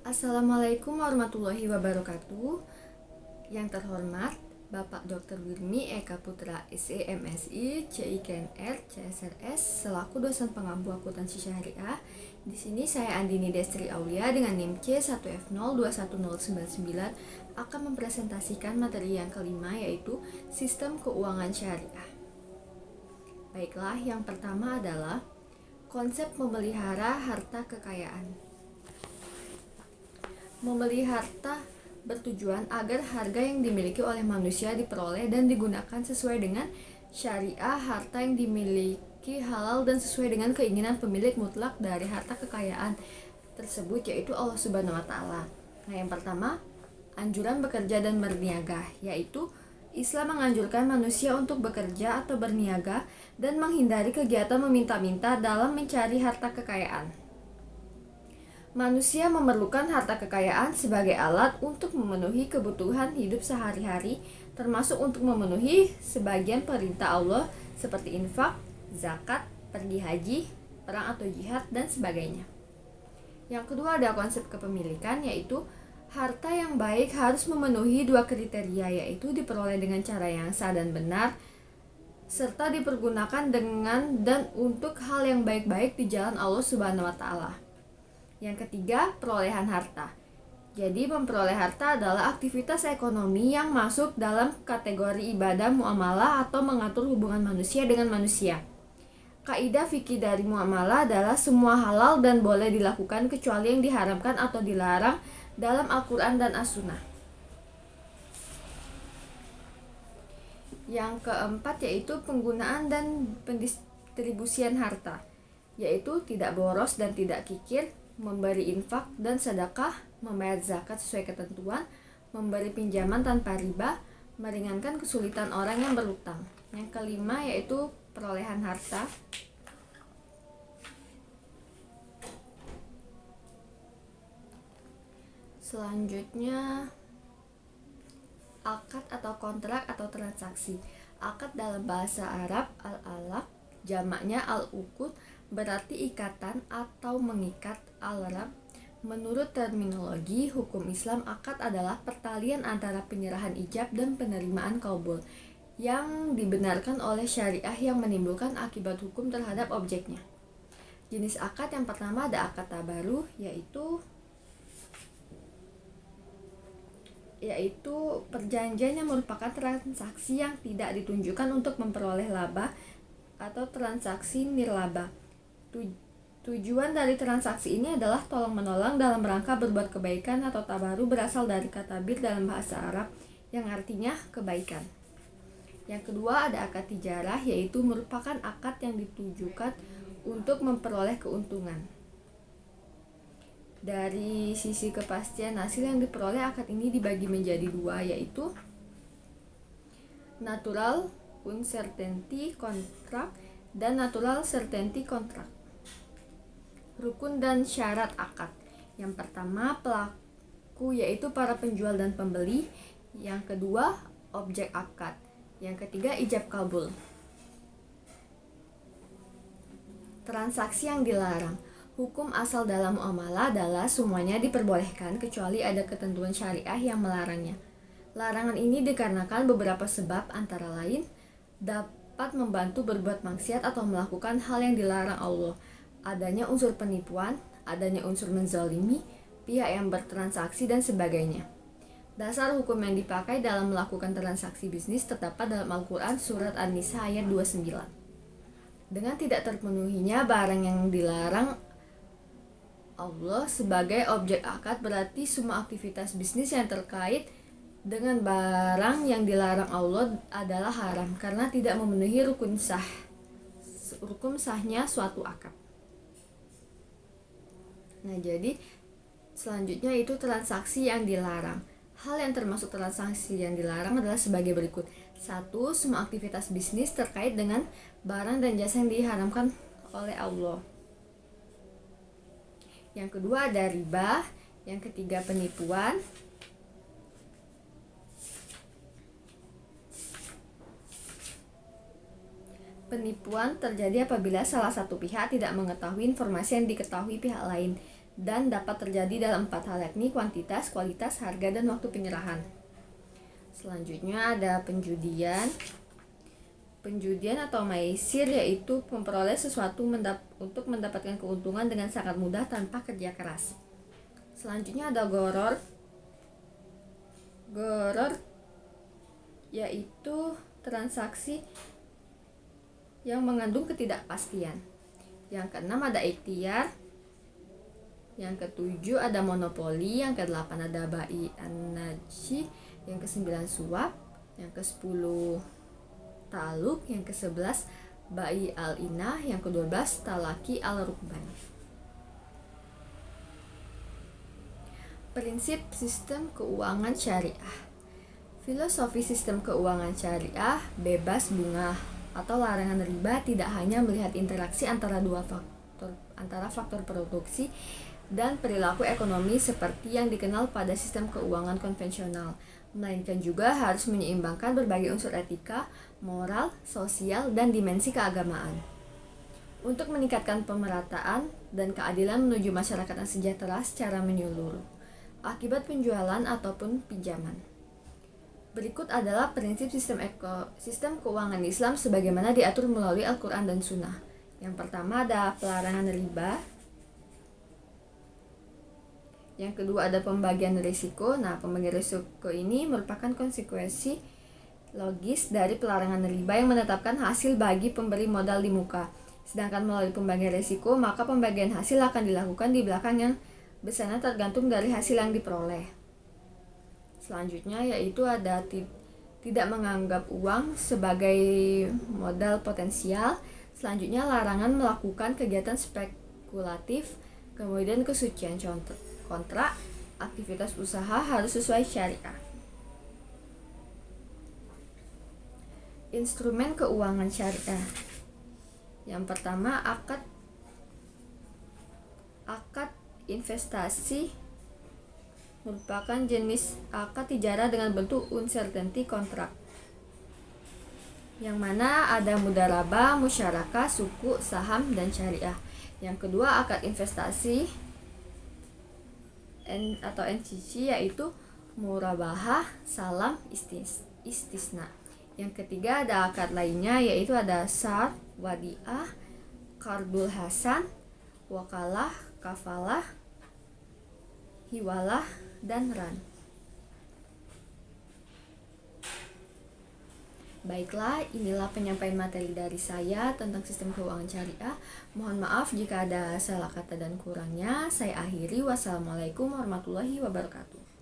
Assalamualaikum warahmatullahi wabarakatuh. Yang terhormat Bapak Dr. Wirmi Eka Putra SE MSI CIKNR CSRS selaku dosen pengampu akuntansi syariah. Di sini saya Andini Destri Aulia dengan NIM C1F021099 akan mempresentasikan materi yang kelima, yaitu sistem keuangan syariah. Baiklah, yang pertama adalah konsep memelihara harta kekayaan. Memelihara harta bertujuan agar harga yang dimiliki oleh manusia diperoleh dan digunakan sesuai dengan syariah. Harta yang dimiliki halal dan sesuai dengan keinginan pemilik mutlak dari harta kekayaan tersebut, yaitu Allah Subhanahu wa Ta'ala. Nah, yang pertama, anjuran bekerja dan berniaga, yaitu Islam menganjurkan manusia untuk bekerja atau berniaga dan menghindari kegiatan meminta-minta dalam mencari harta kekayaan. Manusia memerlukan harta kekayaan sebagai alat untuk memenuhi kebutuhan hidup sehari-hari, termasuk untuk memenuhi sebagian perintah Allah seperti infak, zakat, pergi haji, perang atau jihad, dan sebagainya. Yang kedua ada konsep kepemilikan, yaitu harta yang baik harus memenuhi dua kriteria, yaitu diperoleh dengan cara yang sah dan benar, serta dipergunakan dengan dan untuk hal yang baik-baik di jalan Allah Subhanahu wa Ta'ala. Yang ketiga, perolehan harta. Jadi memperoleh harta adalah aktivitas ekonomi yang masuk dalam kategori ibadah muamalah atau mengatur hubungan manusia dengan manusia. Kaidah fikih dari muamalah adalah semua halal dan boleh dilakukan kecuali yang diharamkan atau dilarang dalam Al-Quran dan As-Sunnah. Yang keempat yaitu penggunaan dan pendistribusian harta, yaitu tidak boros dan tidak kikir, memberi infak dan sedekah, membayar zakat sesuai ketentuan, memberi pinjaman tanpa riba, meringankan kesulitan orang yang berutang. Yang kelima yaitu perolehan harta. Selanjutnya, akad atau kontrak atau transaksi. Akad dalam bahasa Arab al-alaq, jamaknya al-uqud, berarti ikatan atau mengikat. Al-Arab. Menurut terminologi hukum Islam, akad adalah pertalian antara penyerahan ijab dan penerimaan qabul yang dibenarkan oleh syariah yang menimbulkan akibat hukum terhadap objeknya. Jenis akad yang pertama ada akad tabaruh, yaitu perjanjian yang merupakan transaksi yang tidak ditunjukkan untuk memperoleh laba atau transaksi nirlaba. Tujuan dari transaksi ini adalah tolong-menolong dalam rangka berbuat kebaikan, atau tabaru berasal dari kata bir dalam bahasa Arab yang artinya kebaikan. Yang kedua ada akad tijarah, yaitu merupakan akad yang ditujukan untuk memperoleh keuntungan. Dari sisi kepastian hasil yang diperoleh, akad ini dibagi menjadi dua, yaitu natural uncertainty contract dan natural certainty contract. Rukun dan syarat akad. Yang pertama pelaku, yaitu para penjual dan pembeli. Yang kedua objek akad. Yang ketiga ijab kabul. Transaksi yang dilarang. Hukum asal dalam muamalah adalah semuanya diperbolehkan kecuali ada ketentuan syariah yang melarangnya. Larangan ini dikarenakan beberapa sebab, antara lain dapat membantu berbuat maksiat atau melakukan hal yang dilarang Allah, adanya unsur penipuan, adanya unsur menzalimi pihak yang bertransaksi, dan sebagainya. Dasar hukum yang dipakai dalam melakukan transaksi bisnis terdapat dalam Al-Quran surat An-Nisa ayat 29. Dengan tidak terpenuhinya barang yang dilarang Allah sebagai objek akad, berarti semua aktivitas bisnis yang terkait dengan barang yang dilarang Allah adalah haram karena tidak memenuhi rukun sahnya suatu akad. Nah, jadi selanjutnya itu transaksi yang dilarang. Hal yang termasuk transaksi yang dilarang adalah sebagai berikut. 1. Semua aktivitas bisnis terkait dengan barang dan jasa yang diharamkan oleh Allah. Yang kedua ada riba. Yang ketiga penipuan. Penipuan terjadi apabila salah satu pihak tidak mengetahui informasi yang diketahui pihak lain dan dapat terjadi dalam 4 hal, yakni kuantitas, kualitas, harga, dan waktu penyerahan. Selanjutnya ada penjudian. Penjudian atau maisir yaitu memperoleh sesuatu untuk mendapatkan keuntungan dengan sangat mudah tanpa kerja keras. Selanjutnya ada goror. Goror yaitu transaksi yang mengandung ketidakpastian. Yang keenam ada ikhtiar. Yang ketujuh ada monopoli. Yang kedelapan ada bai an-najshi. Yang kesembilan suap. Yang kesepuluh taluk. Yang kesebelas bai al-inah. Yang kedua belas talaki al-rukban. Prinsip sistem keuangan syariah. Filosofi sistem keuangan syariah bebas bunga atau larangan riba tidak hanya melihat interaksi antara faktor produksi dan perilaku ekonomi seperti yang dikenal pada sistem keuangan konvensional, melainkan juga harus menyeimbangkan berbagai unsur etika, moral, sosial, dan dimensi keagamaan. Untuk meningkatkan pemerataan dan keadilan menuju masyarakat yang sejahtera secara menyeluruh akibat penjualan ataupun pinjaman. Berikut adalah prinsip sistem keuangan Islam sebagaimana diatur melalui Al-Quran dan Sunnah. Yang pertama ada pelarangan riba. Yang kedua ada pembagian risiko. Nah, pembagian risiko ini merupakan konsekuensi logis dari pelarangan riba yang menetapkan hasil bagi pemberi modal di muka. Sedangkan melalui pembagian risiko, maka pembagian hasil akan dilakukan di belakang yang besarnya tergantung dari hasil yang diperoleh. Selanjutnya yaitu ada tidak menganggap uang sebagai modal potensial. Selanjutnya larangan melakukan kegiatan spekulatif. Kemudian kesucian kontrak, aktivitas usaha harus sesuai syariah. Instrumen keuangan syariah. Yang pertama akad investasi merupakan jenis akad ijarah dengan bentuk uncertainty kontrak, yang mana ada mudharabah, musyarakah, suku, saham, dan syariah. Yang kedua akad investasi atau NCC yaitu murabahah, salam, istisna. Yang ketiga ada akad lainnya yaitu ada syar, wadiah, qardul hasan, wakalah, kafalah, hiwalah, dan ran. Baiklah, inilah penyampaian materi dari saya tentang sistem keuangan syariah. Mohon maaf jika ada salah kata dan kurangnya. Saya akhiri. Wassalamualaikum warahmatullahi wabarakatuh.